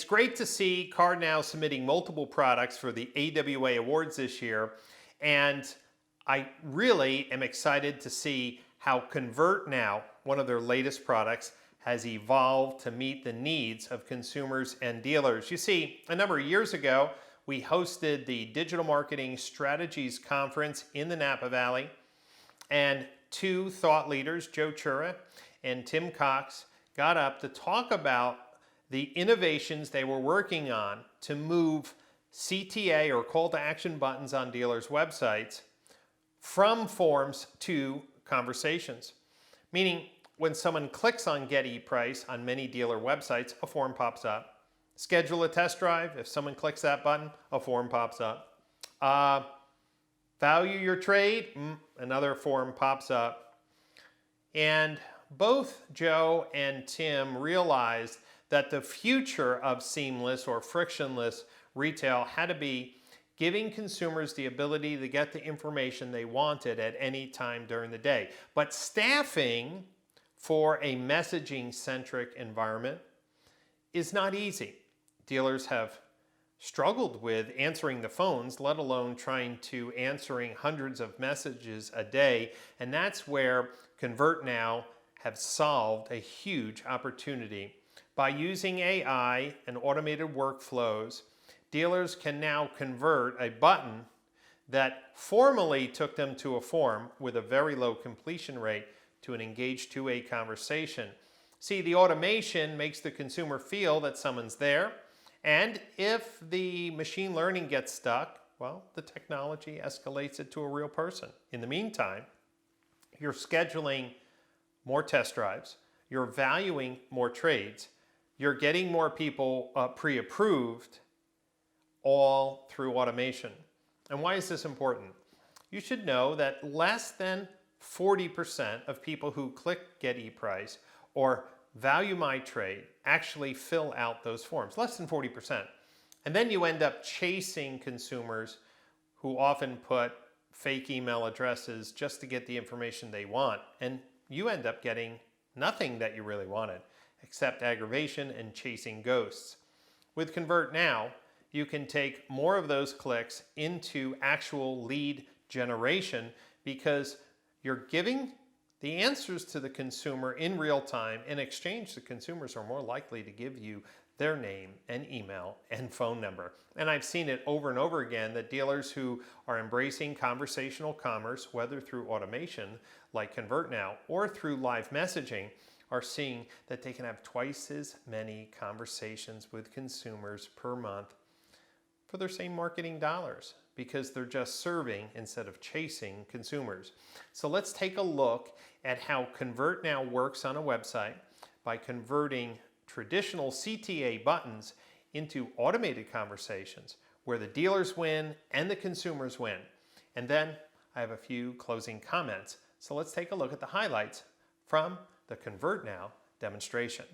great to see CarNow submitting multiple products for the AWA Awards this year, and I really am excited to see how ConvertNow, one of their latest products, has evolved to meet the needs of consumers and dealers. You see, a number of years ago, we hosted the Digital Marketing Strategies Conference in the Napa Valley, and two thought leaders, Joe Chura and Tim Cox, got up to talk about the innovations they were working on to move CTA, or call to action buttons, on dealers' websites from forms to conversations. Meaning, when someone clicks on Get E-Price on many dealer websites, a form pops up. Schedule a test drive, if someone clicks that button, a form pops up. Value your trade, another form pops up. And both Joe and Tim realized that the future of seamless or frictionless retail had to be giving consumers the ability to get the information they wanted at any time during the day. But staffing for a messaging-centric environment is not easy. Dealers have struggled with answering the phones, let alone trying to answering hundreds of messages a day, and that's where ConvertNow have solved a huge opportunity. By using AI and automated workflows, dealers can now convert a button that formerly took them to a form with a very low completion rate to an engaged two-way conversation. See, the automation makes the consumer feel that someone's there, and if the machine learning gets stuck, well, the technology escalates it to a real person. In the meantime, you're scheduling more test drives, you're valuing more trades, you're getting more people pre-approved, all through automation. And why is this important? You should know that less than 40% of people who click Get E-Price or Value My Trade actually fill out those forms, less than 40%. And then you end up chasing consumers who often put fake email addresses just to get the information they want. And you end up getting nothing that you really wanted, except aggravation and chasing ghosts. With ConvertNow, you can take more of those clicks into actual lead generation because you're giving the answers to the consumer in real time. In exchange, the consumers are more likely to give you their name and email and phone number. And I've seen it over and over again that dealers who are embracing conversational commerce, whether through automation like ConvertNow or through live messaging, are seeing that they can have twice as many conversations with consumers per month for their same marketing dollars because they're just serving instead of chasing consumers. So let's take a look at how ConvertNow works on a website by converting traditional CTA buttons into automated conversations where the dealers win and the consumers win. And then I have a few closing comments. So let's take a look at the highlights from the ConvertNow demonstration.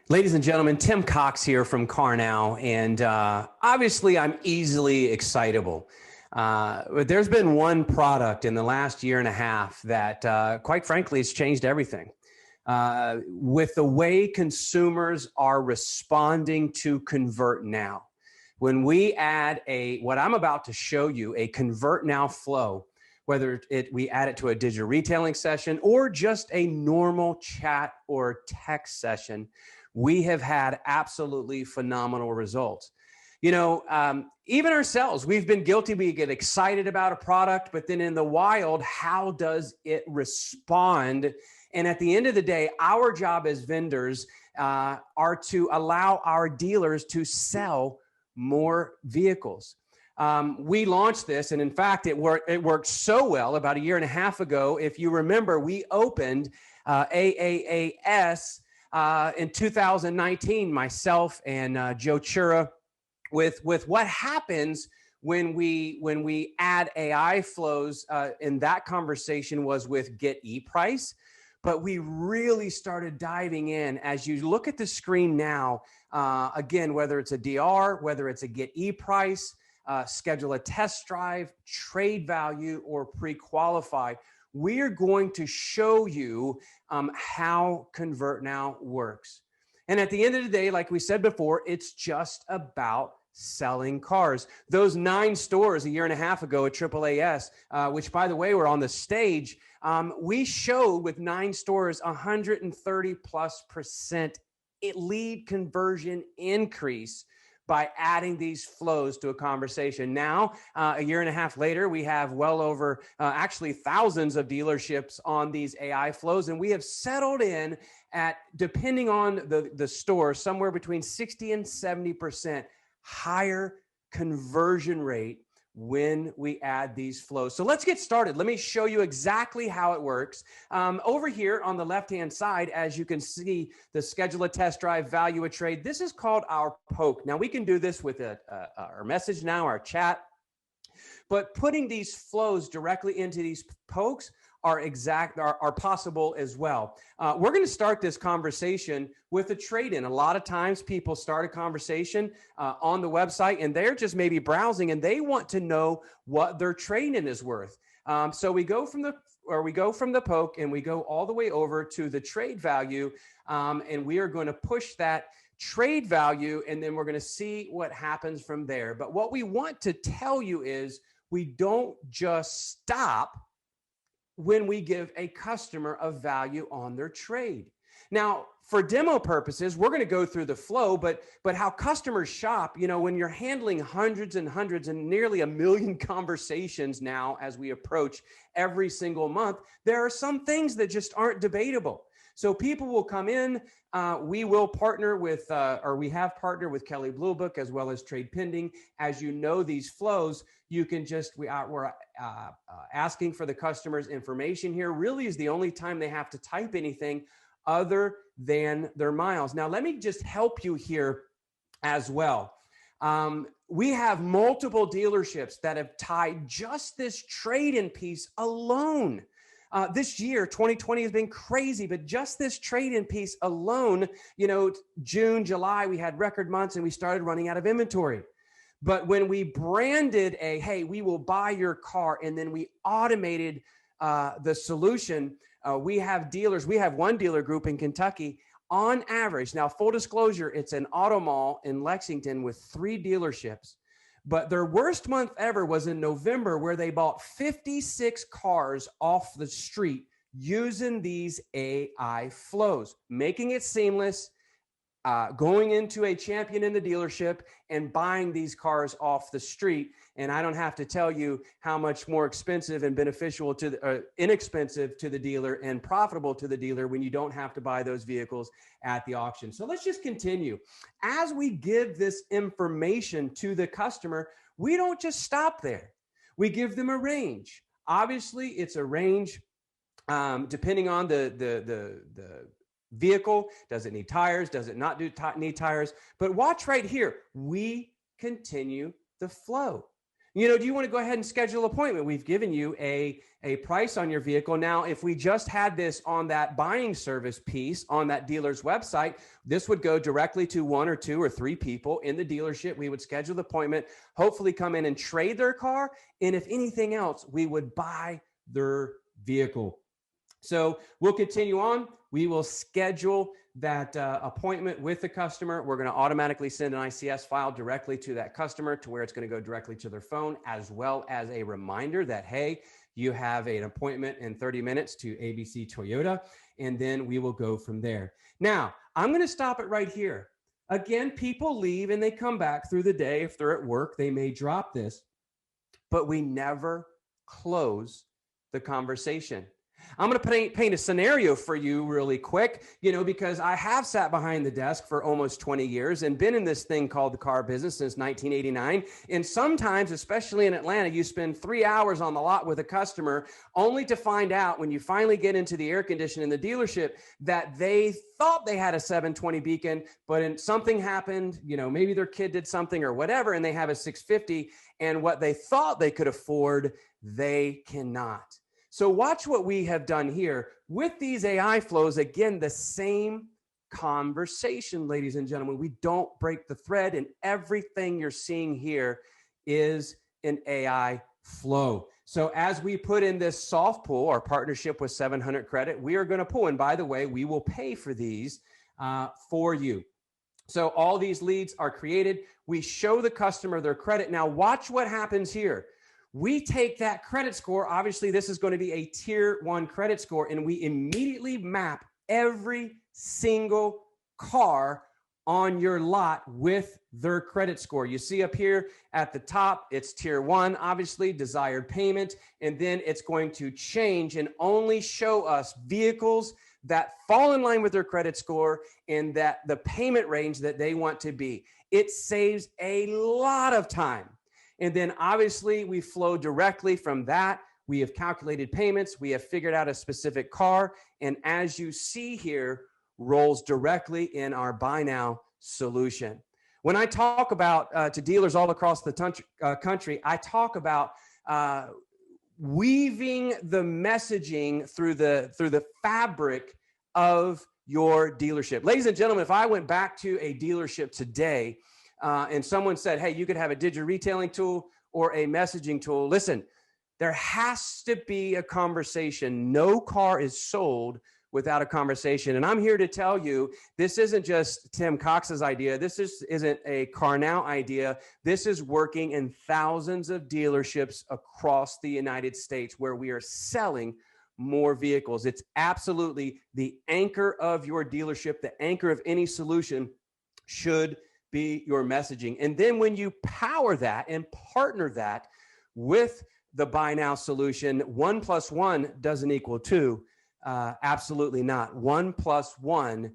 Ladies and gentlemen, Tim Cox here from CarNow, and obviously I'm easily excitable. But there's been one product in the last year and a half that, quite frankly, has changed everything. With the way consumers are responding to ConvertNow. When we add what I'm about to show you, a ConvertNow flow, whether we add it to a digital retailing session or just a normal chat or text session, we have had absolutely phenomenal results. You know, even ourselves, we've been guilty. We get excited about a product, but then in the wild, how does it respond? And at the end of the day, our job as vendors are to allow our dealers to sell more vehicles. We launched this, and in fact, it worked so well about a year and a half ago. If you remember, we opened AAAS in 2019, myself and Joe Chura, with what happens when we add AI flows in that conversation was with Get E-Price. but we really started diving in. As you look at the screen now, again, whether it's a DR, whether it's a get e-price, schedule a test drive, trade value, or pre-qualify, we are going to show you how ConvertNow works. And at the end of the day, like we said before, it's just about selling cars. Those 9 stores a year and a half ago at AAAS, which by the way, were on the stage, we showed with 9 stores 130+% lead conversion increase by adding these flows to a conversation. Now, a year and a half later, we have well over actually thousands of dealerships on these AI flows, and we have settled in at, depending on the store, somewhere between 60 and 70% higher conversion rate when we add these flows. So let's get started. Let me show you exactly how it works. Over here on the left-hand side, as you can see, the schedule a test drive, value a trade. This is called our poke. Now we can do this with our message now, our chat, but putting these flows directly into these pokes are possible as well. We're going to start this conversation with a trade-in. A lot of times people start a conversation on the website and they're just maybe browsing and they want to know what their trade-in is worth. So we go from the poke and we go all the way over to the trade value, and we are going to push that trade value, and then we're going to see what happens from there. But what we want to tell you is we don't just stop when we give a customer a value on their trade. Now, for demo purposes, we're going to go through the flow, but how customers shop, you know, when you're handling hundreds and hundreds and nearly 1 million conversations now as we approach every single month, there are some things that just aren't debatable. So people will come in, we will partner with, or we have partnered with Kelley Blue Book as well as Trade Pending. As you know, these flows, you can just, we're asking for the customer's information here really is the only time they have to type anything other than their miles. Now, let me just help you here as well. We have multiple dealerships that have tied just this trade-in piece alone. This year, 2020 has been crazy, but just this trade-in piece alone, you know, June, July, we had record months and we started running out of inventory. But when we branded hey, we will buy your car, and then we automated the solution, we have dealers. We have one dealer group in Kentucky on average. Now, full disclosure, it's an auto mall in Lexington with 3 dealerships. But their worst month ever was in November, where they bought 56 cars off the street using these AI flows, making it seamless, going into a champion in the dealership and buying these cars off the street. And I don't have to tell you how much more expensive and beneficial to inexpensive to the dealer and profitable to the dealer when you don't have to buy those vehicles at the auction. So let's just continue. As we give this information to the customer, we don't just stop there. We give them a range. Obviously, it's a range depending on the vehicle. Does it need tires? Does it not need tires? But watch right here. We continue the flow. You know, do you want to go ahead and schedule an appointment? We've given you a price on your vehicle. Now, if we just had this on that buying service piece on that dealer's website, this would go directly to 1 or 2 or 3 people in the dealership. We would schedule the appointment, hopefully come in and trade their car. And if anything else, we would buy their vehicle. So we'll continue on. We will schedule that appointment with the customer. We're going to automatically send an ICS file directly to that customer to where it's going to go directly to their phone, as well as a reminder that, hey, you have an appointment in 30 minutes to ABC Toyota, and then we will go from there. Now, I'm going to stop it right here. Again, people leave and they come back through the day. If they're at work, they may drop this, but we never close the conversation. I'm going to paint a scenario for you really quick, you know, because I have sat behind the desk for almost 20 years and been in this thing called the car business since 1989. And sometimes, especially in Atlanta, you spend 3 hours on the lot with a customer only to find out when you finally get into the air conditioning in the dealership that they thought they had a 720 Beacon, but something happened, you know, maybe their kid did something or whatever, and they have a 650, and what they thought they could afford, they cannot. So watch what we have done here with these AI flows. Again, the same conversation, ladies and gentlemen. We don't break the thread, and everything you're seeing here is an AI flow. So as we put in this soft pull, our partnership with 700 Credit, we are going to pull. And by the way, we will pay for these for you. So all these leads are created. We show the customer their credit. Now watch what happens here. We take that credit score. Obviously, this is going to be a tier 1 credit score, and we immediately map every single car on your lot with their credit score. You see up here at the top, it's tier 1, obviously, desired payment, and then it's going to change and only show us vehicles that fall in line with their credit score and that the payment range that they want to be. It saves a lot of time. And then obviously we flow directly from that. We have calculated payments. We have figured out a specific car. And as you see here, rolls directly in our Buy Now solution. When I talk about to dealers all across the country, I talk about weaving the messaging through the fabric of your dealership. Ladies and gentlemen, if I went back to a dealership today and someone said, hey, you could have a digital retailing tool or a messaging tool, listen, there has to be a conversation. No car is sold without a conversation. And I'm here to tell you, this isn't just Tim Cox's idea. This isn't a CarNow idea. This is working in thousands of dealerships across the United States where we are selling more vehicles. It's absolutely the anchor of your dealership. The anchor of any solution should be your messaging. And then when you power that and partner that with the Buy Now solution, 1 + 1 doesn't equal 2. Absolutely not. 1 + 1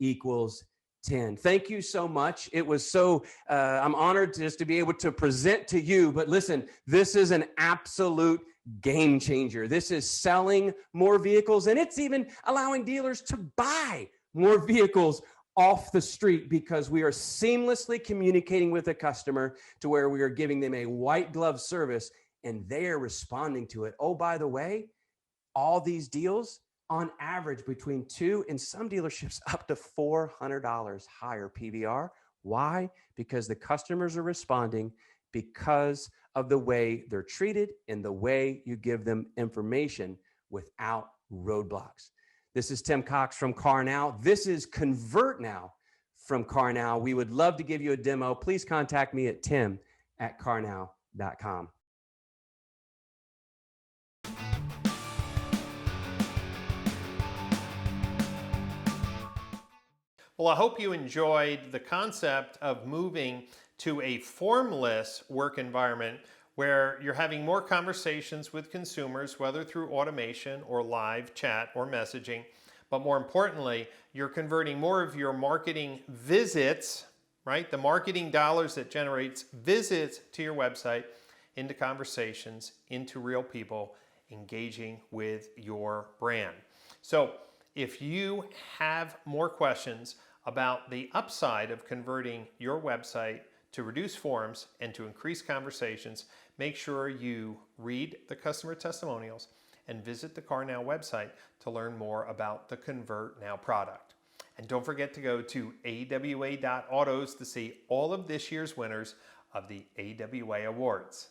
= 10. Thank you so much. It was so, I'm honored just to be able to present to you, but listen, this is an absolute game changer. This is selling more vehicles, and it's even allowing dealers to buy more vehicles off the street because we are seamlessly communicating with the customer to where we are giving them a white glove service and they are responding to it. Oh, by the way, all these deals on average between $200 and some dealerships up to $400 higher PVR. Why? Because the customers are responding because of the way they're treated and the way you give them information without roadblocks. This is Tim Cox from CarNow. This is ConvertNow from CarNow. We would love to give you a demo. Please contact me at tim@carnow.com. Well, I hope you enjoyed the concept of moving to a formless work environment where you're having more conversations with consumers, whether through automation or live chat or messaging. But more importantly, you're converting more of your marketing visits, right? The marketing dollars that generates visits to your website into conversations, into real people engaging with your brand. So if you have more questions about the upside of converting your website to reduce forms and to increase conversations, make sure you read the customer testimonials and visit the CarNow website to learn more about the ConvertNow product. And don't forget to go to awa.autos to see all of this year's winners of the AWA Awards.